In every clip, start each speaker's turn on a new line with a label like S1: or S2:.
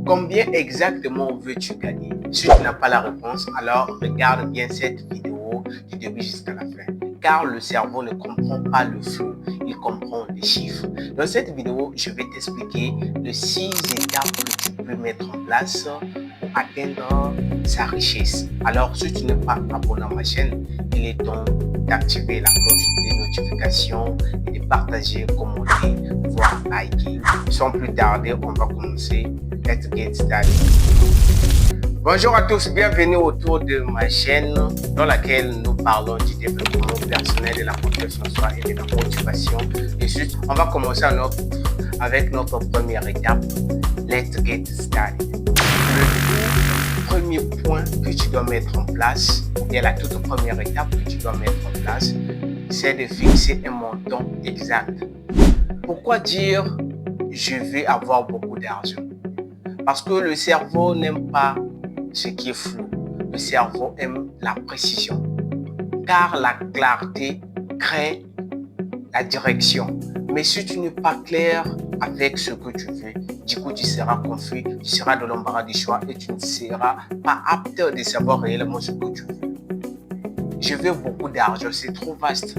S1: Combien exactement veux-tu gagner? Si tu n'as pas la réponse, alors regarde bien cette vidéo du début jusqu'à la fin. Car le cerveau ne comprend pas le flou, il comprend les chiffres. Dans cette vidéo, je vais t'expliquer les 6 étapes que tu peux mettre en place pour atteindre sa richesse. Alors, si tu n'es pas abonné à ma chaîne, il est temps d'activer la cloche des notifications et de partager, commenter, voire liker. Sans plus tarder, on va commencer. Let's get started. Bonjour à tous, bienvenue autour de ma chaîne dans laquelle nous parlons du développement personnel, de la confiance en soi et de la motivation. Et suite, on va commencer avec notre première étape. Let's get started. Le premier point que tu dois mettre en place, ou bien la toute première étape que tu dois mettre en place, c'est de fixer un montant exact. Pourquoi dire je vais avoir beaucoup d'argent? Parce que le cerveau n'aime pas ce qui est flou. Le cerveau aime la précision. Car la clarté crée la direction. Mais si tu n'es pas clair avec ce que tu veux, du coup tu seras confus, tu seras dans l'embarras du choix et tu ne seras pas apte de savoir réellement ce que tu veux. Je veux beaucoup d'argent, c'est trop vaste.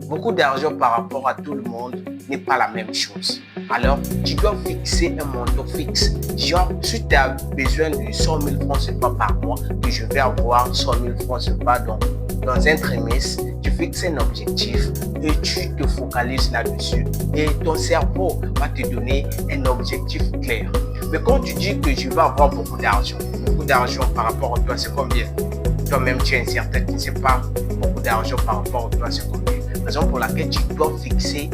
S1: Beaucoup d'argent par rapport à tout le monde n'est pas la même chose. Alors, tu dois fixer un montant fixe. Genre, si tu as besoin de 100 000 francs CFA par mois, que je vais avoir 100 000 francs CFA dans un trimestre, tu fixes un objectif et tu te focalises là-dessus. Et ton cerveau va te donner un objectif clair. Mais quand tu dis que je vais avoir beaucoup d'argent par rapport à toi, c'est combien? Toi-même, tu es incertain, tu ne sais pas beaucoup d'argent par rapport à toi, c'est combien? Raison pour laquelle tu dois fixer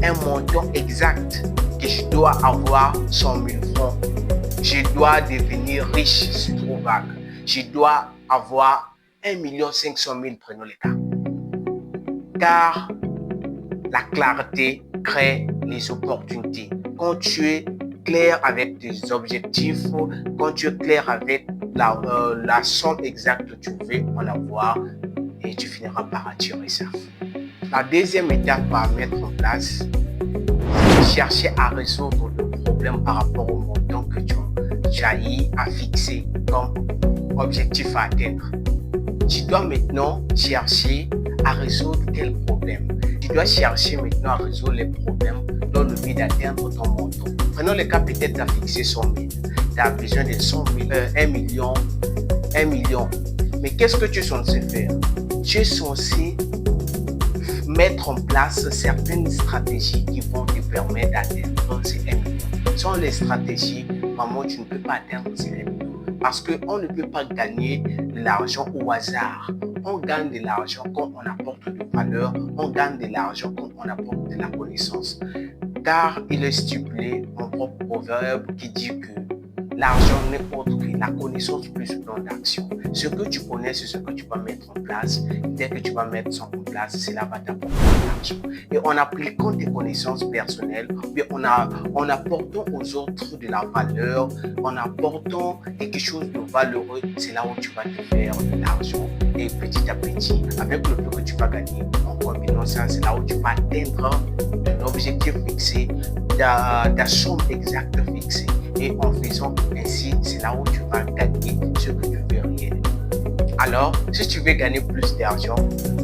S1: un montant exact que je dois avoir 100 000 francs. Je dois devenir riche, c'est trop vague. Je dois avoir 1 500 000, prenons les cas. Car la clarté crée les opportunités. Quand tu es clair avec tes objectifs, quand tu es clair avec la somme exacte que tu veux en avoir, et tu finiras par attirer ça. La deuxième étape à mettre en place, c'est chercher à résoudre le problème par rapport au montant que tu as eu à fixer comme objectif à atteindre. Tu dois maintenant chercher à résoudre quel problème. Tu dois chercher maintenant à résoudre les problèmes dans le but d'atteindre ton montant. Prenons le cas, peut-être tu as fixé 100 000. Tu as besoin de 100 000, 1 million. Mais qu'est-ce que tu es censé faire? Tu es censé mettre en place certaines stratégies qui vont te permettre d'atteindre ces 1 million. Sans les stratégies, vraiment, tu ne peux pas atteindre ces 1 million. Parce qu'on ne peut pas gagner de l'argent au hasard. On gagne de l'argent quand on apporte de valeur, on gagne de l'argent quand on apporte de la connaissance. Car il est stipulé, mon propre proverbe qui dit que l'argent n'est autre que la connaissance plus plan d'action. Ce que tu connais, c'est ce que tu vas mettre en place. Dès que tu vas mettre ça en place, cela va t'apporter de l'argent. Et en appliquant tes connaissances personnelles, bien en apportant aux autres de la valeur, en apportant quelque chose de valeureux, c'est là où tu vas te faire de l'argent. Et petit à petit, avec le peu que tu vas gagner, en combinant ça, c'est là où tu vas atteindre ton objectif fixé, ta somme exacte fixée. Et en faisant ainsi, c'est là où tu vas gagner ce que tu veux réellement. Alors, si tu veux gagner plus d'argent,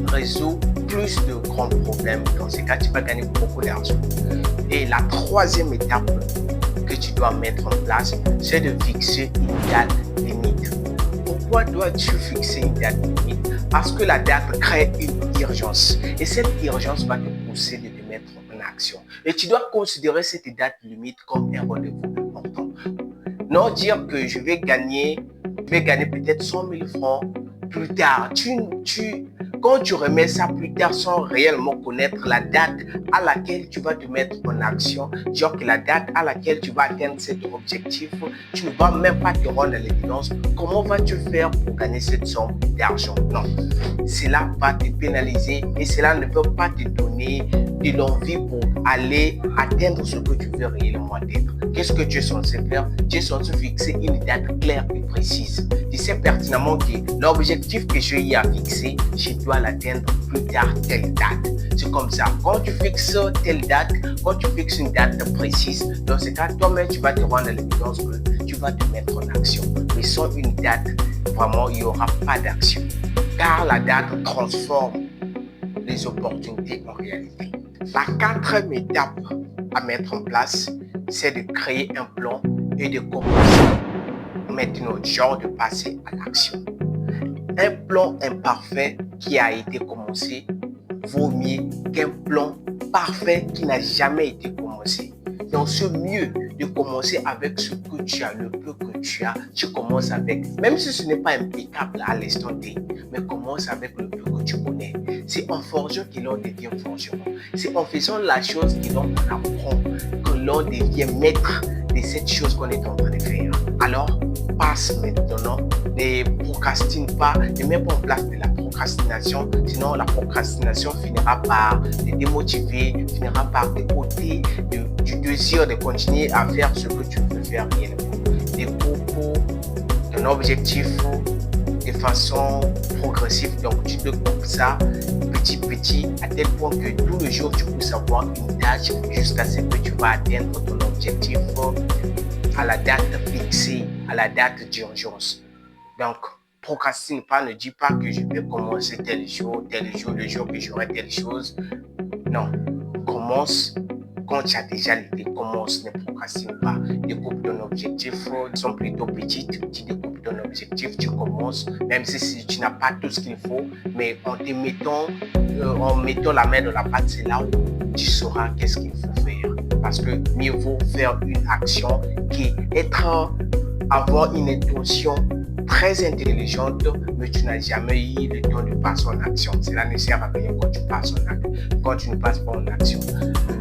S1: résous plus de grands problèmes. Dans ce cas, tu vas gagner beaucoup d'argent. Et la troisième étape que tu dois mettre en place, c'est de fixer une date limite. Pourquoi dois-tu fixer une date limite? Parce que la date crée une urgence. Et cette urgence va te pousser de te mettre en action. Et tu dois considérer cette date limite comme un rendez-vous important. Non dire que je vais gagner peut-être 100 000 francs plus tard. Quand tu remets ça plus tard sans réellement connaître la date à laquelle tu vas te mettre en action, genre que la date à laquelle tu vas atteindre cet objectif, tu ne vas même pas te rendre à l'évidence. Comment vas-tu faire pour gagner cette somme d'argent? Non, cela va te pénaliser et cela ne peut pas te donner de l'envie pour aller atteindre ce que tu veux réellement atteindre. Qu'est-ce que tu es censé faire? Tu es censé fixer une date claire et précise. Tu sais pertinemment que l'objectif que je y ai fixé, je dois l'atteindre plus tard telle date. C'est comme ça. Quand tu fixes telle date, quand tu fixes une date précise, dans ce cas, toi-même, tu vas te rendre à l'évidence que tu vas te mettre en action. Mais sans une date, vraiment, il n'y aura pas d'action. Car la date transforme les opportunités en réalité. La quatrième étape à mettre en place, c'est de créer un plan et de commencer maintenant, genre de passer à l'action. Un plan imparfait qui a été commencé vaut mieux qu'un plan parfait qui n'a jamais été commencé. Donc, c'est mieux de commencer avec ce que tu as, le peu que tu as, tu commences avec. Même si ce n'est pas impeccable à l'instant T, mais commence avec le peu que tu connais. C'est en forgeant que l'on devient forgeron. C'est en faisant la chose que l'on apprend que l'on devient maître de cette chose qu'on est en train de faire. Alors, passe maintenant, ne procrastine pas, ne mets pas en place de la procrastination, sinon la procrastination finira par te démotiver, finira par te ôter du désir de continuer à faire ce que tu veux faire réellement. Découpe ton objectif de façon progressive, donc tu te coupes ça petit à tel point que tous les jours tu puisses avoir une tâche jusqu'à ce que tu vas atteindre ton objectif à la date fixée, à la date d'urgence. Donc, procrastine pas, ne dis pas que je vais commencer tel jour, le jour que j'aurai telle chose. Non, commence quand tu as déjà l'idée, commence, ne procrastine pas. Découpe ton objectif, ils sont plutôt petites, tu découpes ton objectif, tu commences, même si tu n'as pas tout ce qu'il faut, mais en te mettant, en mettant la main dans la pâte, c'est là où tu sauras qu'est-ce qu'il faut faire. Parce que mieux vaut faire une action avoir une intention très intelligente, mais tu n'as jamais eu le temps de passer en action. Cela ne sert à rien quand tu passes en action. Quand tu ne passes pas en action,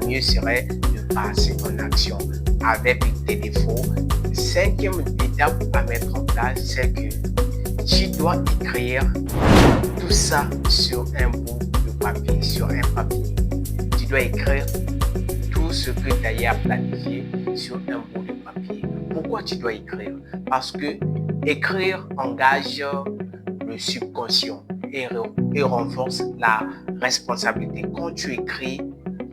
S1: le mieux serait de passer en action avec tes défauts. Cinquième étape à mettre en place, c'est que tu dois écrire tout ça sur un bout de papier, sur un papier. Tu dois écrire tout ce que tu as eu à planifier sur un bout de papier. Pourquoi tu dois écrire? Parce que écrire engage le subconscient et renforce la responsabilité. Quand tu écris,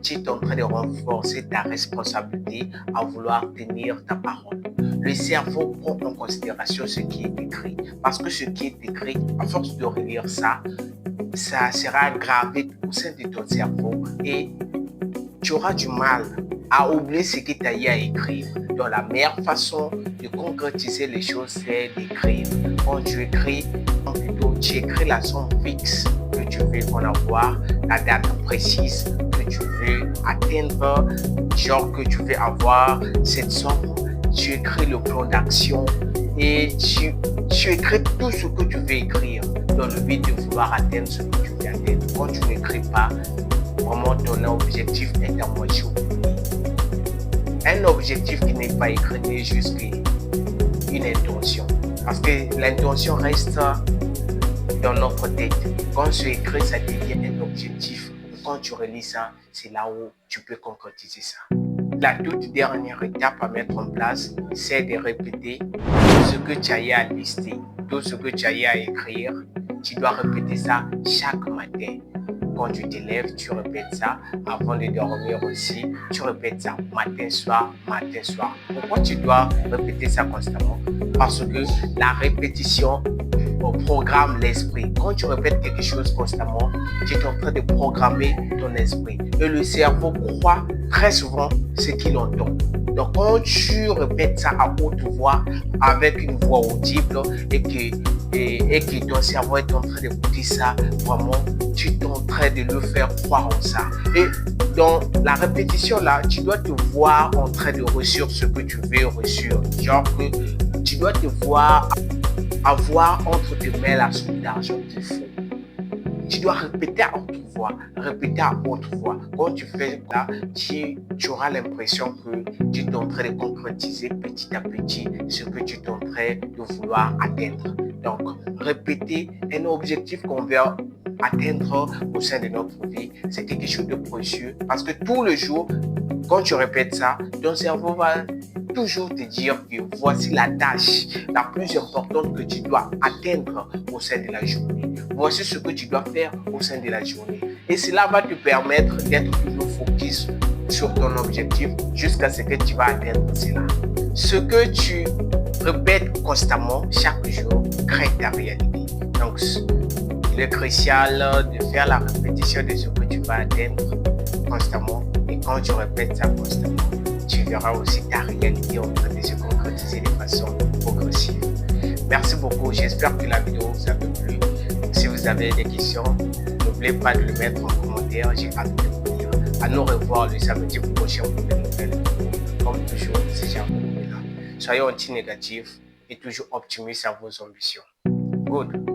S1: tu es en train de renforcer ta responsabilité à vouloir tenir ta parole. Le cerveau prend en considération ce qui est écrit. Parce que ce qui est écrit, à force de relire ça, ça sera gravé au sein de ton cerveau et tu auras du mal à oublier ce que tu as eu à écrire. Donc, la meilleure façon de concrétiser les choses, c'est d'écrire. Quand tu écris, tu écris la somme fixe que tu veux en avoir, la date précise que tu veux atteindre, genre que tu veux avoir cette somme. Tu écris le plan d'action et tu écris tout ce que tu veux écrire dans le but de vouloir atteindre ce que tu veux atteindre. Quand tu n'écris pas, vraiment ton objectif est à moitié oublié. Un objectif qui n'est pas écrit n'est juste une intention. Parce que l'intention reste dans notre tête. Quand tu écris, ça devient un objectif. Quand tu relis ça, c'est là où tu peux concrétiser ça. La toute dernière étape à mettre en place, c'est de répéter tout ce que tu as eu à lister, tout ce que tu as eu à écrire. Tu dois répéter ça chaque matin. Quand tu te lèves, tu répètes ça. Avant de dormir aussi, tu répètes ça matin, soir, matin, soir. Pourquoi tu dois répéter ça constamment? Parce que la répétition programme l'esprit. Quand tu répètes quelque chose constamment, tu es en train de programmer ton esprit. Et le cerveau croit très souvent ce qu'il entend. Donc, quand tu répètes ça à haute voix, avec une voix audible, et que ton cerveau est en train d'écouter ça, vraiment, tu es en train de le faire croire en ça. Et dans la répétition là, tu dois te voir en train de reçu ce que tu veux reçu. Genre que tu dois te voir avoir entre tes mains la somme d'argent qu'il faut. Tu dois répéter à haute voix, répéter à haute voix. Quand tu fais ça, tu auras l'impression que tu es en train de concrétiser petit à petit ce que tu es en train de vouloir atteindre. Donc, répéter un objectif qu'on veut atteindre au sein de notre vie, c'est quelque chose de précieux parce que tous les jours, quand tu répètes ça, ton cerveau va toujours te dire que voici la tâche la plus importante que tu dois atteindre au sein de la journée. Voici ce que tu dois faire au sein de la journée. Et cela va te permettre d'être toujours focus sur ton objectif jusqu'à ce que tu vas atteindre cela. Ce que tu constamment, chaque jour, crée ta réalité. Donc, il est crucial de faire la répétition de ce que tu vas atteindre constamment. Et quand tu répètes ça constamment, tu verras aussi ta réalité en train de se concrétiser de façon progressive. Merci beaucoup. J'espère que la vidéo vous a plu. Si vous avez des questions, n'oubliez pas de le mettre en commentaire. J'ai hâte de vous dire. À nous revoir le samedi prochain pour de nouvelles vidéos. Comme toujours, c'est Jean-Paul là. Soyez anti-négatif et toujours optimistes à vos ambitions. Good.